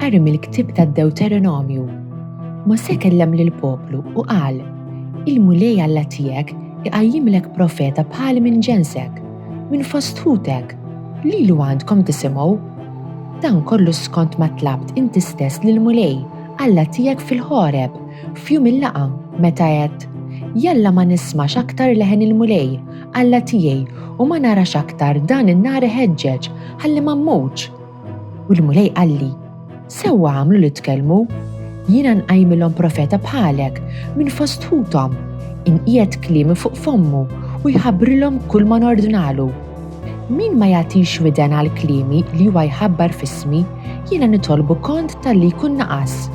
Qari mill-ktieb tad-Deuteronomju. Mosè kellem lill-poplu u qal: Il-mulej Alla tiegħek iqajjimlek profeta bħal minn ġensek, minn fost ħutek, lilu għandkom tisimgħu. Dan kollu skont ma tlabt inti stess lill-mulej Alla tiegħek fil-ħoreb f'jum il-laqa meta għedt: Jalla ma nismax aktar leħen il-mulej Alla tiegħi u ma narax aktar dan in-nar iħeġġeġ ħalli ma mmutx. U l-mulej qalli: Sewwa għamlu li tkellmu, jiena nqajmilhom profeta bħalek minn fost ħuthom, inqiegħed kliemi fuq fommu u jħabbrilhom kull ma nordnalu. Min ma jagħtix widen għal kliemi li huwa jħabbar f'ismi, jiena nitolbu kont talli jkun naqas.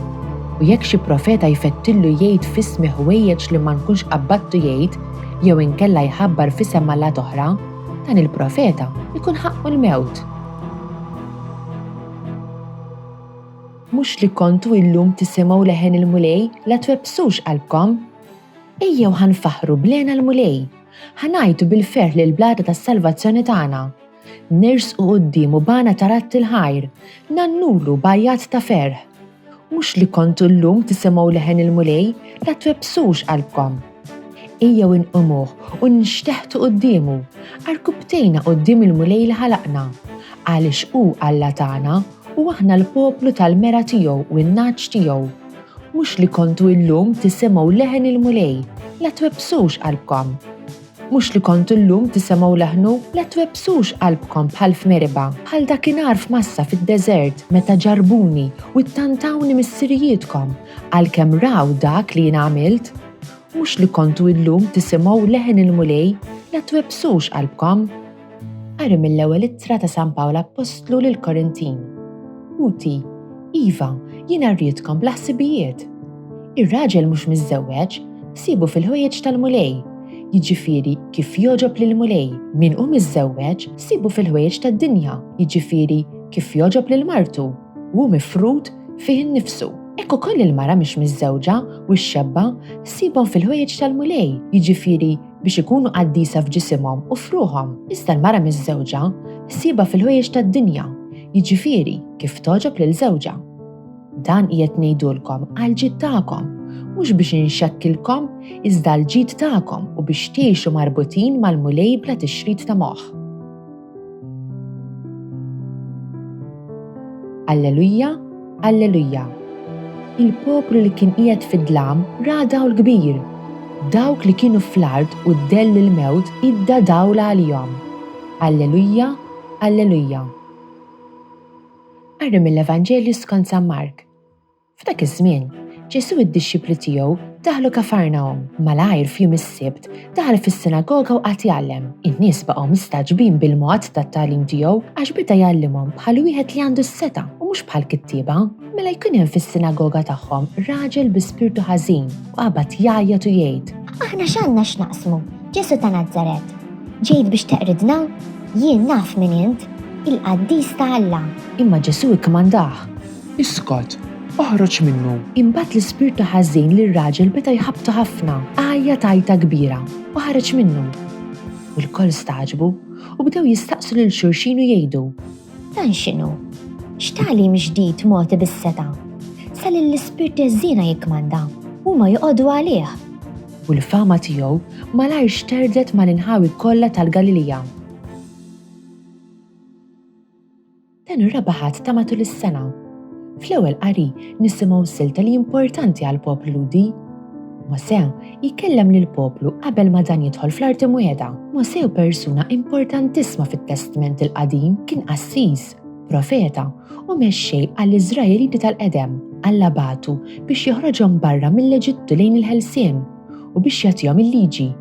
U jekk xi profeta jfettillu jgħid f'ismi ħwejjeġ li ma nkunx qabbattu jgħid, jew inkella jħabbar f'isem Alla oħra, dan il-profeta ikun ħaqqu l-mewt. Mhux li kontu illum tisimgħu leħen il-mulej la twebsux qalbkom? Ejjew ħanfaħru blena l-mulej, ħanajtu bil-ferħ lil blada tas-salvazzjoni tagħna. Nirsqu qudiemu bana tarat il-ħajr, nannulu bajjat ta' ferħ. Mhux li kontu llum tisimgħu leħen il-mulej la twebsux qalbkom. Ejjew inqumuh u nixteħtu qudiemu, arkubtejna quddiem il-mulej li ħalaqna, għaliex hu Alla tagħna u aħna l-poplu tal-mera tiegħu u n-naġġ tiegħu. Mhux li kontu llum tisimgħu leħen il-mulej la twebsux qalbkom. Mhux li kontu llum tisimgħu leħnu la twebsux qalbkom bħal f'merba, bħal dakinhar f'Massa fid-deżert meta ġarbuni u ttantawni mis-sirijietkom għalkemm raw dak li jien għamilt. Mhux li kontu llum tisimgħu leħen il-mulej la twebsux qalbkom. Qari mill-ewwel ittra ta' San Pawla Apostlu lill-Korintin. Uti, Iva, jiena rriedkom bl-ħsibijiet. Ir-raġel mhux miżżewweġ, sibu fil-ħwejjeġ tal-mulej. Jiġifieri kif joġob lill-mulej min hu miżżewweġ, sibu fil-ħwejjeġ tad-dinja. Jiġifieri kif joġob lil martu, hu mifrud fih innifsu. Hekk ukoll il-mara mhix miżżewġa u x-xebba sibhom fil-ħwejjeġ tal-mulej. Jiġifieri biex ikunu qaddisa f'ġisimhom u fruħhom. Iżda l-mara miżżewġa siba fil-ħwejjeġ tad-dinja. Jiġifieri kif toġob lil żewġa. Dan qiegħed ngħidulkom għall-ġid tagħkom, mhux biex inxekkilkom iżda l-ġid tagħkom u biex tgħixu marbutin mal-mulej bla tixrid ta' moħħ. Allelujja, Allelujja. Il-poplu li kien qiegħed fid-dlam ra dawl kbir. Dawk li kienu fl-ard u ddell il-mewt idda dawla għalihom. Allelujja, Allelujja. Qari mill-Evanġelju skont San Mark. F'dak iż-żmien, Ġesu id-dixxipli tiegħu daħlu Kafarnawm. Malajr f'jum is-Sibt daħal fis-sinagoga u qagħd jgħallem. In-nies baqgħu mistaġbin bil-mod tat-tagħlim tiegħu għax bida jgħallimhom bħal wieħed li għandu s-seta u mhux bħal kittieba. Mela jkun hemm fis-sinagoga tagħhom raġel bi spirtu ħażin u qabad jgħajjat u jgħid: Aħna x'għandna x'naqsmu, Ġesu ta' Nażaret. Ġejt biex teqridna? Jien naf min int, il-Qaddis ta' Alla. Imma Ġesu ikkomandah: Iskot, oħroġ minnu. Imbagħad l-ispirtu ħażin lir-raġel beda jħabbtu ħafna, għajja tajta kbira u ħareġ minnu. U l-koll staġbu u bdew jistaqsu lil xulxin u jgħidu: Dan x'inhu? X'tagħlim ġdid mogħti bis-seta? Sal l-ispirtu ħżiena jikkmanda huma joqogħdu għalih. U l-fama tiegħu malajr xterdet mal-inħawi kollha tal-Galilija. Dan ir-rabaħat ta' matul is-sena. Fl-ewwel qari nisimgħu silta li importanti għall-poplu Ludi. Mosè jikellem lill-poplu qabel ma dan jidħol fl-Arti Mwiegħda. Mosè persuna importantissima fit-Testament il-Qadim, kien qassis, profeta u mexxej għall-Iżraeliti tal-qedem, Alla batu biex joħroġhom barra mill-Eġittu lejn il-ħelsien u biex jagħtihom il-liġi.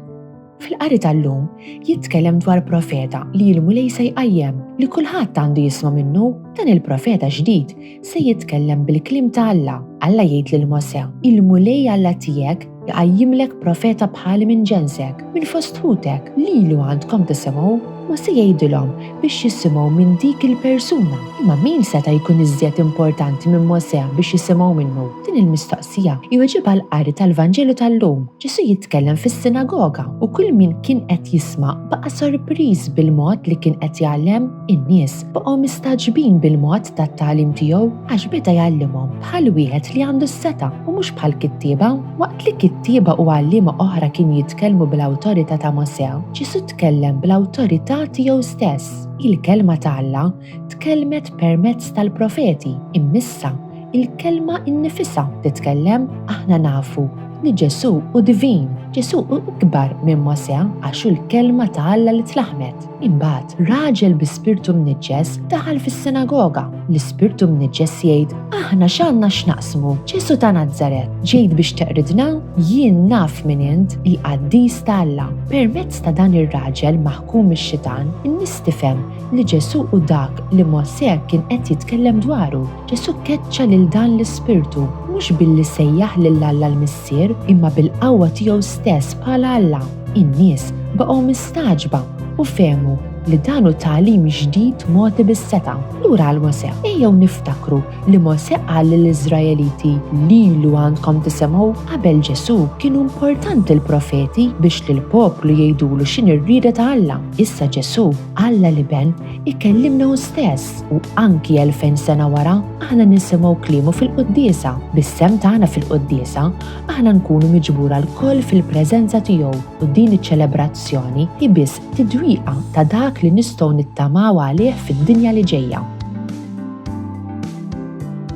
Fil-qari tal-lum jitkellem dwar profeta li l-mulej se jqajjem li kulħadd għandu jisma' minnu. Dan il-profeta ġdid se jitkellem bil-kliem ta' Alla. Alla jgħid lil Mosè: Il-mulej Alla tiegħek jqajjimlek profeta bħali minn ġensek, minn fost ħutek, lilu għandkom tisimgħu. ma se jgħidilhom biex jisimgħu minn dik il-persuna. Imma min seta' jkun iżjed importanti minn Mosè biex jisimgħu minnu? Din il-mistoqsija jweġibha l-qari tal-Vanġelu tal-lum. Ġesu jitkellem fis-sinagoga u kull min kien qed jisma' baqa' sorpriż bil-mod li kien qed jgħallem. In-nies baqgħu mistaġbin bil-mod tat-tagħlim tiegħu għax beda jgħallimhom bħal wieħed li għandu s-seta u mhux bħal kittieba. Waqt li kittieba u għalliema oħra kienu jitkellmu bil-awtorità ta' Mosè, Ġesu tkellem bl-awtorità tiegħu stess. Il-kelma ta' Alla tkellmet permezz tal-profeti, immissa il-kelma innifisha titkellem. Aħna nafu li Ġesu u divin, Ġesu u ikbar minn Mosè għax l-kelma ta' Alla li tlaħmet. Imbagħad raġel bi spirtu mniġġes daħal fis-sinagoga. L-ispirtu mniġġes jgħid: aħna x'għandna x'naqsmu, Ġesu ta' Nażaret, ġejt biex teqridna? Jien naf minn int il-qaddis ta' Alla. Permezz ta' dan ir-raġel maħkum ix-xitan, in-nies tifhem li Ġesu u dak li Mosè kien qed jitkellem dwaru. Ġesu keċċa lil dan l-ispirtu mhux billi sejjaħ lil Alla l-Missier imma bil-qawwa tiegħu stess bħala Alla. In-nies baqgħu mistaġba u fehmu li danu tagħlim ġdid moti bis-seta. Lura għal Mosè ejjew niftakru li Mosè qal lill-Iżraeliti lilu għandkom tisimgħu. Qabel Ġesu kienu importanti l-profeti biex lill-poplu jgħidulu x'inhi r-rieda ta' Alla. Issa Ġesu Alla li ben ikellimna hu stess u anki 2000 sena wara aħna nisimgħu kliemu fil-quddiesa. Bis-sem tagħna fil-quddiesa aħna nkunu miġbura l-koll fil-preżenza tiegħu u din iċ-ċelebrazzjoni hi biss tidwieqa ta' dak li nistgħu nittamaw għalih fid-dinja li ġejja.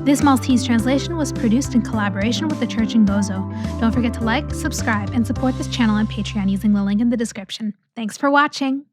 This Maltese translation was produced in collaboration with the Church in Gozo. Don't forget to like, subscribe, and support this channel on Patreon using the link in the description. Thanks for watching!